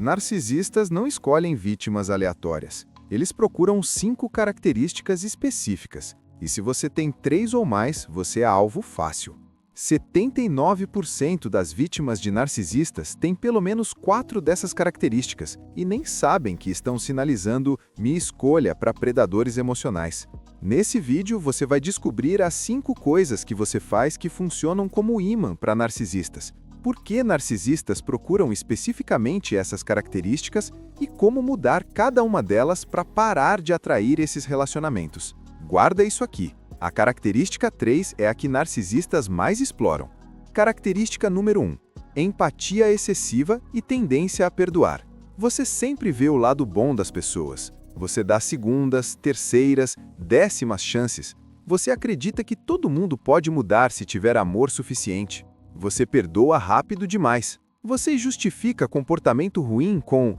Narcisistas não escolhem vítimas aleatórias. Eles procuram 5 características específicas. E se você tem 3 ou mais, você é alvo fácil. 79% das vítimas de narcisistas têm pelo menos 4 dessas características e nem sabem que estão sinalizando "me escolha" para predadores emocionais. Nesse vídeo, você vai descobrir as 5 coisas que você faz que funcionam como imã para narcisistas. Por que narcisistas procuram especificamente essas características e como mudar cada uma delas para parar de atrair esses relacionamentos. Guarda isso aqui. A característica 3 é a que narcisistas mais exploram. Característica número 1. Empatia excessiva e tendência a perdoar. Você sempre vê o lado bom das pessoas. Você dá segundas, terceiras, 10ª chances. Você acredita que todo mundo pode mudar se tiver amor suficiente. Você perdoa rápido demais. Você justifica comportamento ruim com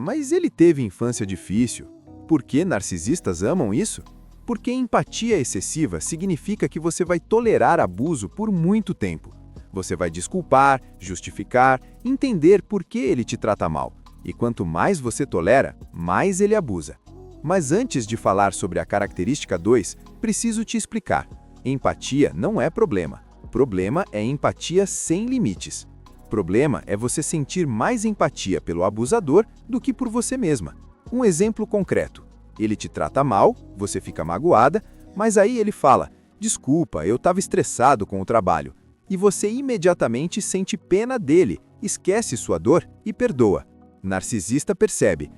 mas ele teve infância difícil. Por que narcisistas amam isso? Porque empatia excessiva significa que você vai tolerar abuso por muito tempo. Você vai desculpar, justificar, entender por que ele te trata mal. E quanto mais você tolera, mais ele abusa. Mas antes de falar sobre a característica 2, preciso te explicar. Empatia não é problema. Problema é empatia sem limites. Problema é você sentir mais empatia pelo abusador do que por você mesma. Um exemplo concreto. Ele te trata mal, você fica magoada, mas aí ele fala: "Desculpa, eu estava estressado com o trabalho." E você imediatamente sente pena dele, esquece sua dor e perdoa. Narcisista percebe: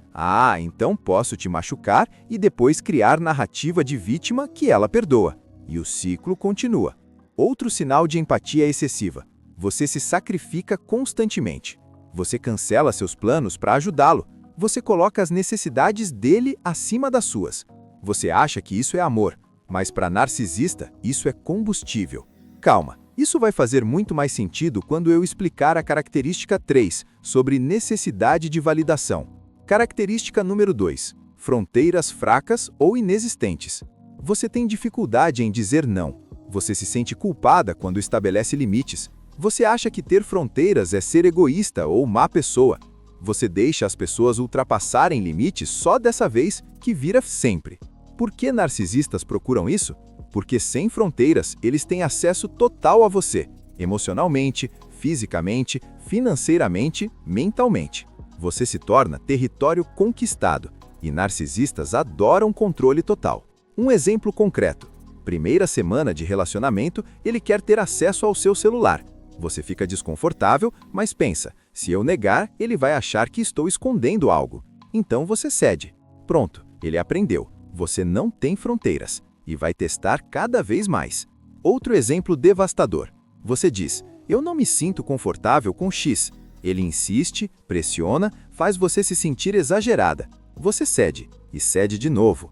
então posso te machucar e depois criar narrativa de vítima que ela perdoa. E o ciclo continua. Outro sinal de empatia excessiva. Você se sacrifica constantemente. Você cancela seus planos para ajudá-lo. Você coloca as necessidades dele acima das suas. Você acha que isso é amor, mas para narcisista, isso é combustível. Calma, isso vai fazer muito mais sentido quando eu explicar a característica 3, sobre necessidade de validação. Característica número 2, fronteiras fracas ou inexistentes. Você tem dificuldade em dizer não. Você se sente culpada quando estabelece limites. Você acha que ter fronteiras é ser egoísta ou má pessoa. Você deixa as pessoas ultrapassarem limites só dessa vez, que vira sempre. Por que narcisistas procuram isso? Porque sem fronteiras, eles têm acesso total a você, emocionalmente, fisicamente, financeiramente, mentalmente. Você se torna território conquistado, e narcisistas adoram controle total. Um exemplo concreto. Primeira semana de relacionamento, ele quer ter acesso ao seu celular. Você fica desconfortável, mas pensa, se eu negar, ele vai achar que estou escondendo algo. Então você cede. Pronto, ele aprendeu. Você não tem fronteiras e vai testar cada vez mais. Outro exemplo devastador. Você diz: "Eu não me sinto confortável com X." Ele insiste, pressiona, faz você se sentir exagerada. Você cede, e cede de novo,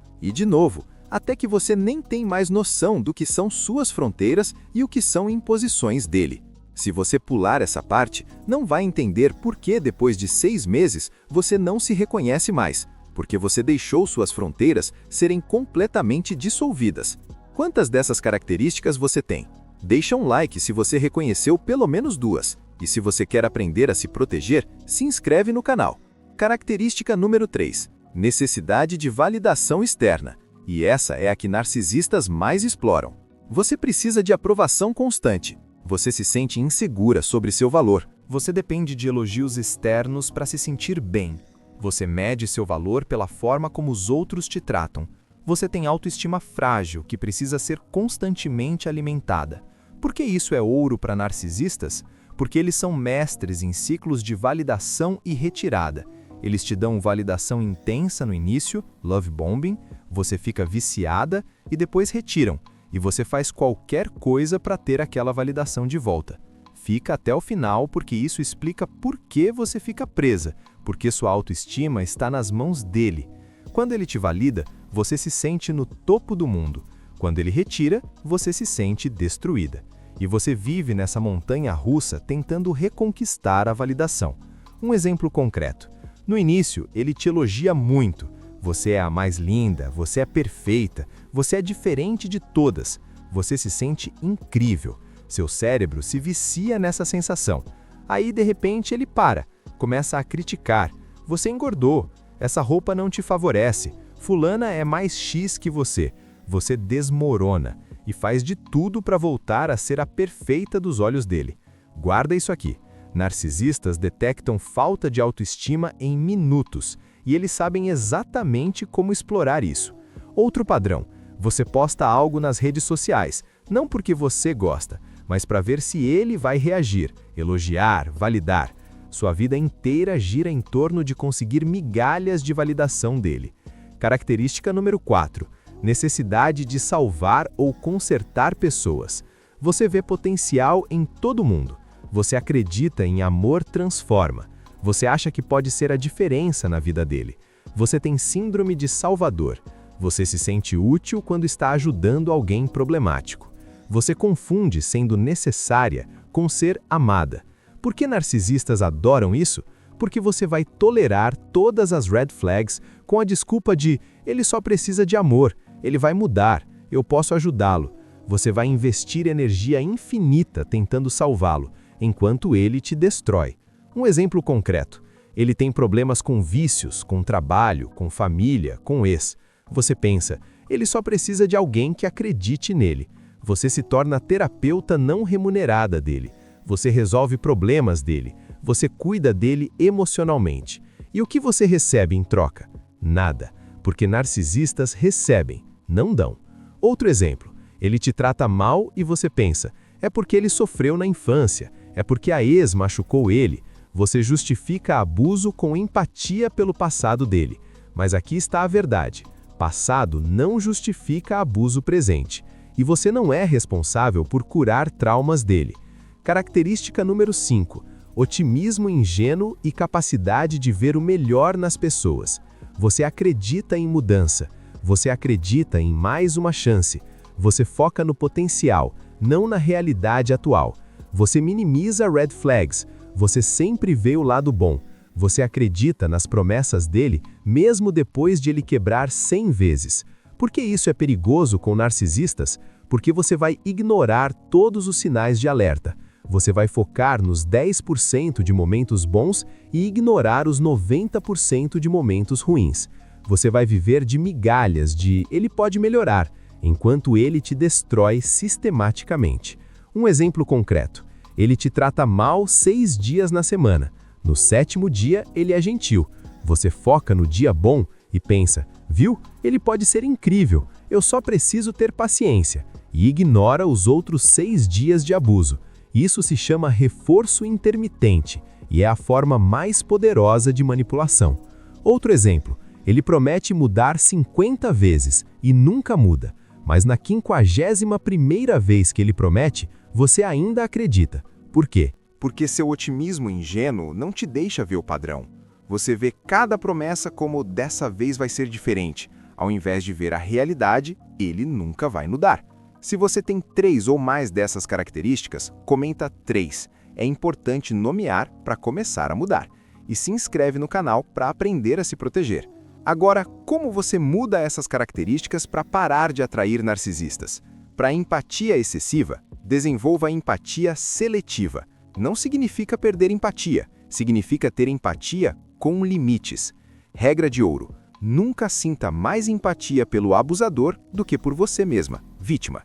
até que você nem tem mais noção do que são suas fronteiras e o que são imposições dele. Se você pular essa parte, não vai entender por que depois de 6 meses você não se reconhece mais, porque você deixou suas fronteiras serem completamente dissolvidas. Quantas dessas características você tem? Deixa um like se você reconheceu pelo menos 2. E se você quer aprender a se proteger, se inscreve no canal. Característica número 3. Necessidade de validação externa. E essa é a que narcisistas mais exploram. Você precisa de aprovação constante. Você se sente insegura sobre seu valor. Você depende de elogios externos para se sentir bem. Você mede seu valor pela forma como os outros te tratam. Você tem autoestima frágil que precisa ser constantemente alimentada. Por que isso é ouro para narcisistas? Porque eles são mestres em ciclos de validação e retirada. Eles te dão validação intensa no início, love bombing, você fica viciada e depois retiram. E você faz qualquer coisa para ter aquela validação de volta. Fica até o final porque isso explica por que você fica presa, porque sua autoestima está nas mãos dele. Quando ele te valida, você se sente no topo do mundo. Quando ele retira, você se sente destruída. E você vive nessa montanha russa tentando reconquistar a validação. Um exemplo concreto. No início, ele te elogia muito. Você é a mais linda, você é perfeita, você é diferente de todas. Você se sente incrível. Seu cérebro se vicia nessa sensação. Aí, de repente, ele para, começa a criticar. Você engordou. Essa roupa não te favorece. Fulana é mais X que você. Você desmorona e faz de tudo para voltar a ser a perfeita dos olhos dele. Guarda isso aqui. Narcisistas detectam falta de autoestima em minutos e eles sabem exatamente como explorar isso. Outro padrão: você posta algo nas redes sociais, não porque você gosta, mas para ver se ele vai reagir, elogiar, validar. Sua vida inteira gira em torno de conseguir migalhas de validação dele. Característica número 4. Necessidade de salvar ou consertar pessoas. Você vê potencial em todo mundo. Você acredita em amor transforma. Você acha que pode ser a diferença na vida dele. Você tem síndrome de salvador. Você se sente útil quando está ajudando alguém problemático. Você confunde sendo necessária com ser amada. Por que narcisistas adoram isso? Porque você vai tolerar todas as red flags com a desculpa de ele só precisa de amor, ele vai mudar, eu posso ajudá-lo. Você vai investir energia infinita tentando salvá-lo, enquanto ele te destrói. Um exemplo concreto: ele tem problemas com vícios, com trabalho, com família, com ex. Você pensa, ele só precisa de alguém que acredite nele. Você se torna a terapeuta não remunerada dele. Você resolve problemas dele. Você cuida dele emocionalmente. E o que você recebe em troca? Nada, porque narcisistas recebem, não dão. Outro exemplo: ele te trata mal e você pensa, é porque ele sofreu na infância, é porque a ex machucou ele. Você justifica abuso com empatia pelo passado dele. Mas aqui está a verdade: passado não justifica abuso presente. E você não é responsável por curar traumas dele. Característica número 5. Otimismo ingênuo e capacidade de ver o melhor nas pessoas. Você acredita em mudança. Você acredita em mais uma chance. Você foca no potencial, não na realidade atual. Você minimiza red flags. Você sempre vê o lado bom. Você acredita nas promessas dele, mesmo depois de ele quebrar 100 vezes. Por que isso é perigoso com narcisistas? Porque você vai ignorar todos os sinais de alerta. Você vai focar nos 10% de momentos bons e ignorar os 90% de momentos ruins. Você vai viver de migalhas de ele pode melhorar, enquanto ele te destrói sistematicamente. Um exemplo concreto: ele te trata mal 6 dias na semana. No 7º dia, ele é gentil. Você foca no dia bom e pensa, viu? Ele pode ser incrível, eu só preciso ter paciência. E ignora os outros 6 dias de abuso. Isso se chama reforço intermitente e é a forma mais poderosa de manipulação. Outro exemplo: ele promete mudar 50 vezes e nunca muda, mas na 51ª vez que ele promete, você ainda acredita. Por quê? Porque seu otimismo ingênuo não te deixa ver o padrão. Você vê cada promessa como dessa vez vai ser diferente. Ao invés de ver a realidade, ele nunca vai mudar. Se você tem 3 ou mais dessas características, comenta 3. É importante nomear para começar a mudar. E se inscreve no canal para aprender a se proteger. Agora, como você muda essas características para parar de atrair narcisistas? Para empatia excessiva, desenvolva a empatia seletiva. Não significa perder empatia, significa ter empatia com limites. Regra de ouro: nunca sinta mais empatia pelo abusador do que por você mesma, vítima.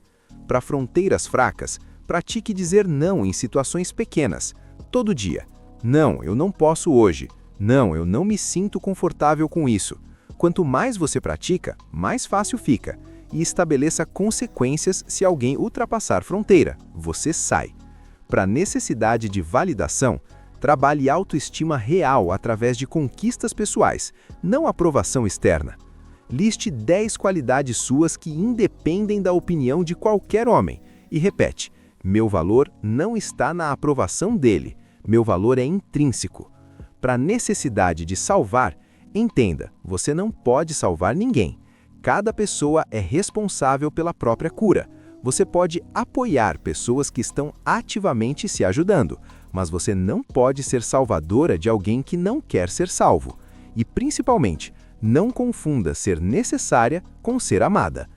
Para fronteiras fracas, pratique dizer não em situações pequenas, todo dia. Não, eu não posso hoje. Não, eu não me sinto confortável com isso. Quanto mais você pratica, mais fácil fica. E estabeleça consequências se alguém ultrapassar fronteira. Você sai. Para necessidade de validação, trabalhe autoestima real através de conquistas pessoais, não aprovação externa. Liste 10 qualidades suas que independem da opinião de qualquer homem. E repete: meu valor não está na aprovação dele. Meu valor é intrínseco. Para necessidade de salvar, entenda, você não pode salvar ninguém. Cada pessoa é responsável pela própria cura. Você pode apoiar pessoas que estão ativamente se ajudando, mas você não pode ser salvadora de alguém que não quer ser salvo. E, principalmente, não confunda ser necessária com ser amada.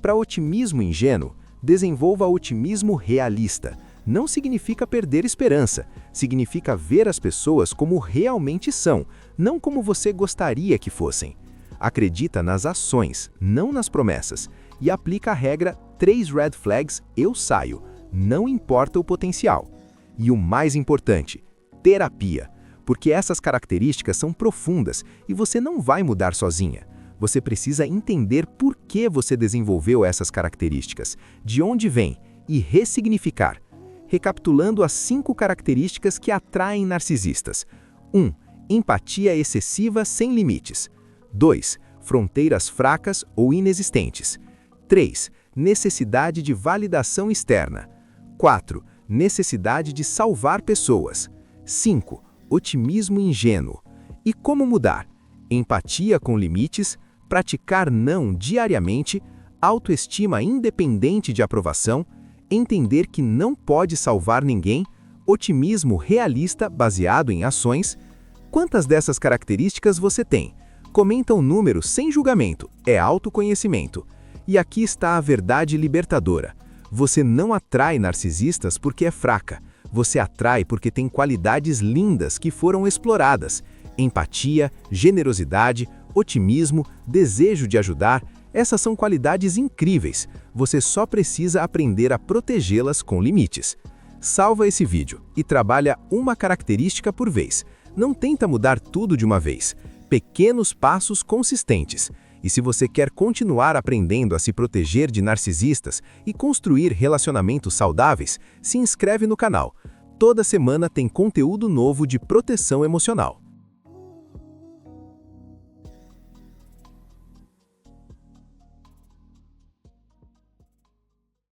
Para otimismo ingênuo, desenvolva otimismo realista. não significa perder esperança, significa ver as pessoas como realmente são, não como você gostaria que fossem. Acredita nas ações, não nas promessas, e aplica a regra 3 red flags, eu saio, não importa o potencial. E o mais importante, terapia, porque essas características são profundas e você não vai mudar sozinha. Você precisa entender por que você desenvolveu essas características, de onde vem, e ressignificar. Recapitulando as 5 características que atraem narcisistas. 1. Empatia excessiva sem limites. 2. Fronteiras fracas ou inexistentes. 3. Necessidade de validação externa. 4. Necessidade de salvar pessoas. 5. Otimismo ingênuo. E como mudar? Empatia com limites, praticar não diariamente, autoestima independente de aprovação, entender que não pode salvar ninguém, otimismo realista baseado em ações. Quantas dessas características você tem? Comenta um número sem julgamento, é autoconhecimento. E aqui está a verdade libertadora. Você não atrai narcisistas porque é fraca. Você atrai porque tem qualidades lindas que foram exploradas. Empatia, generosidade, otimismo, desejo de ajudar, essas são qualidades incríveis. Você só precisa aprender a protegê-las com limites. Salva esse vídeo e trabalha uma característica por vez. Não tenta mudar tudo de uma vez. Pequenos passos consistentes. E se você quer continuar aprendendo a se proteger de narcisistas e construir relacionamentos saudáveis, se inscreve no canal. Toda semana tem conteúdo novo de proteção emocional.